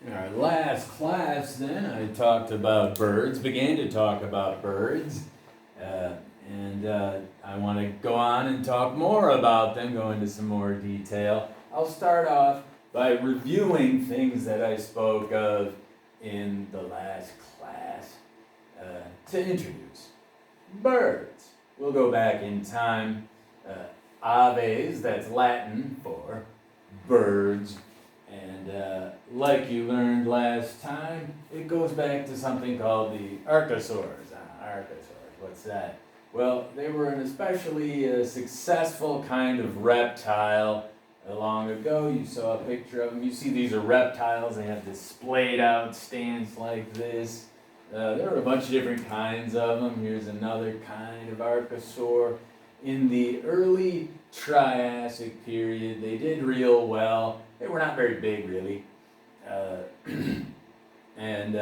In our last class, then, I talked about birds, began to talk about birds, and I want to go on and talk more about them, go into some more detail. I'll start off by reviewing things that I spoke of in the last class to introduce birds. We'll go back in time. Aves, that's Latin for birds. And like you learned last time, it goes back to something called the archosaurs. Archosaurs, what's that? Well, they were an especially successful kind of reptile long ago. You saw a picture of them. You see these are reptiles. They have this splayed out stance like this. There are a bunch of different kinds of them. Here's another kind of archosaur. In the early Triassic period, they did real well. They were not very big, really. And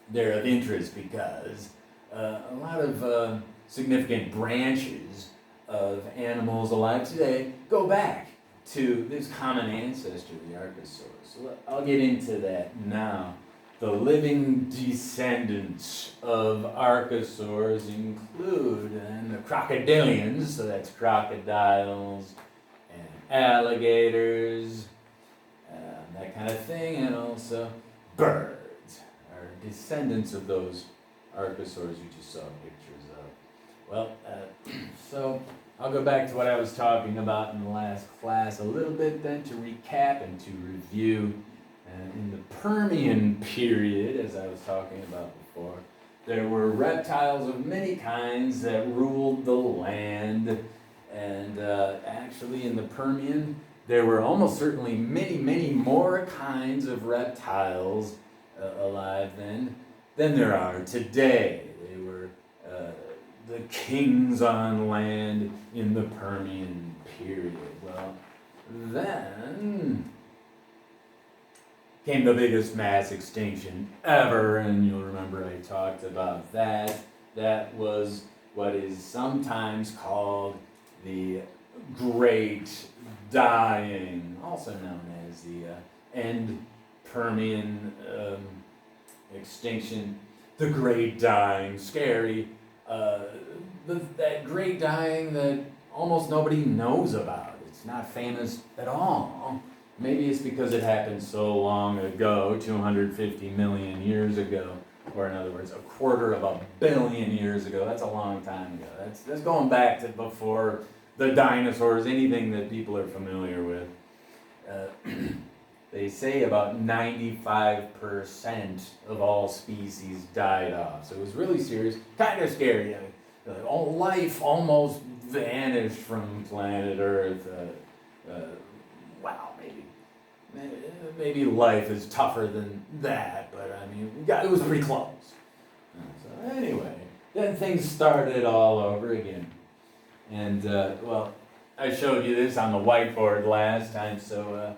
they're of interest because a lot of significant branches of animals alive today go back to this common ancestor, the archosaurs. So I'll get into that now. The living descendants of archosaurs include the crocodilians, so that's crocodiles and alligators, that kind of thing, and also birds are descendants of those archosaurs you just saw pictures of. Well, so I'll go back to what I was talking about in the last class a little bit then to recap and to review. In the Permian period, as I was talking about before, there were reptiles of many kinds that ruled the land. And actually in the Permian, there were almost certainly many, many more kinds of reptiles alive then than there are today. They were the kings on land in the Permian period. Well, then came the biggest mass extinction ever, and you'll remember I talked about that. That was what is sometimes called the Great Dying, also known as the End Permian extinction. The Great Dying, scary. That Great Dying that almost nobody knows about. It's not famous at all. Maybe it's because it happened so long ago, 250 million years ago, or in other words, 250 million years ago. That's a long time ago. That's going back to before the dinosaurs, anything that people are familiar with. They say about 95% of all species died off. So it was really serious, kind of scary. All life almost vanished from planet Earth. Wow, maybe life is tougher than that, but I mean, it was pretty close. So anyway, then things started all over again. And, well, I showed you this on the whiteboard last time, so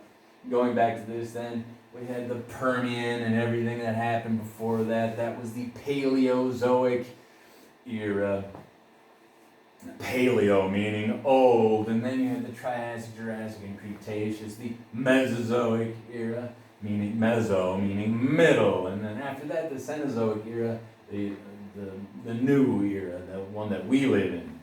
going back to this then, we had the Permian and everything that happened before that. That was the Paleozoic era. Paleo meaning old, and then you had the Triassic, Jurassic, and Cretaceous, the Mesozoic era, meaning meso, meaning middle, and then after that the Cenozoic era, the new era, the one that we live in.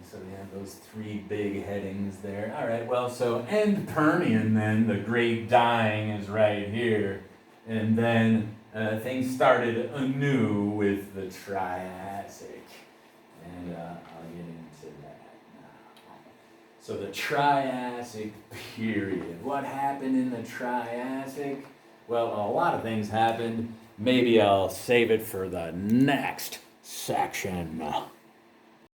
So we have those three big headings there. All right, well, so End Permian then, the Great Dying is right here, and then things started anew with the Triassic. And I'll get into that now. So the Triassic period. What happened in the Triassic? Well, a lot of things happened. Maybe I'll save it for the next section.